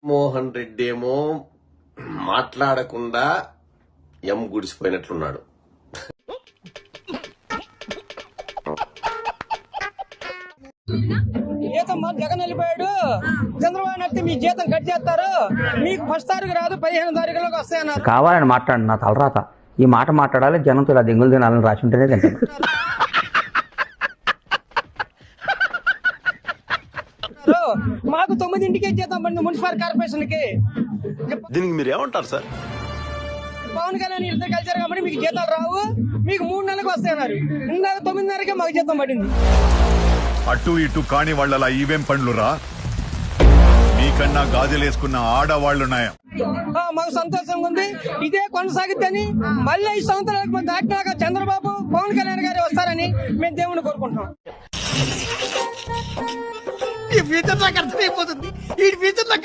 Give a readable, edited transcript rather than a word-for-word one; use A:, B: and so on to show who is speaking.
A: మోహన్ రెడ్డి ఏమో మాట్లాడకుండా గుడిసిపోయినట్లున్నాడు.
B: జీతం జగన్ వెళ్ళిపోయాడు, చంద్రబాబు నాయుడు మీ జీతం కట్ చేస్తారు, మీకు ఫస్ట్ తారీఖు రాదు 15 తారీఖులోకి వస్తాయన్నారు.
C: కావాలని మాట్లాడు, నా తలరాత ఈ మాట మాట్లాడాలి, జనంతో ఇలా దింగులు తినాలని రాసి ఉంటేనే తింటాను.
B: మాకు 9ంటికే జీతం పడింది మున్సిపల్ కార్పొరేషన్ కి.
A: దీనికి మీరు ఏమంటారు సార్?
B: పవన్ కళ్యాణ్ ఇద్దరు కలిసారు కాబట్టి మీకు జీతాలు రావు, మీకు 3 నెలలకు వస్తాయన్నారు. ఇందాక 9:30కే మాకు జీతం పడింది.
D: అటు ఇటు కాని వాళ్ళలా ఈవేం పండ్లురా, మీకన్నా గాజులేసుకున్న ఆడవాళ్లున్నాయా?
B: మాకు సంతోషంగా ఉంది. ఇదే కొనసాగిద్దని మళ్ళీ 5 సంవత్సరాలకు దాటినాక చంద్రబాబు పవన్ కళ్యాణ్ గారు వస్తారని మేము దేవుని కోరుకుంటున్నాం.
E: ఈ ఫ్యూచర్ నాకు అర్థమైపోతుంది. ఈ ఫ్యూచర్ నాకు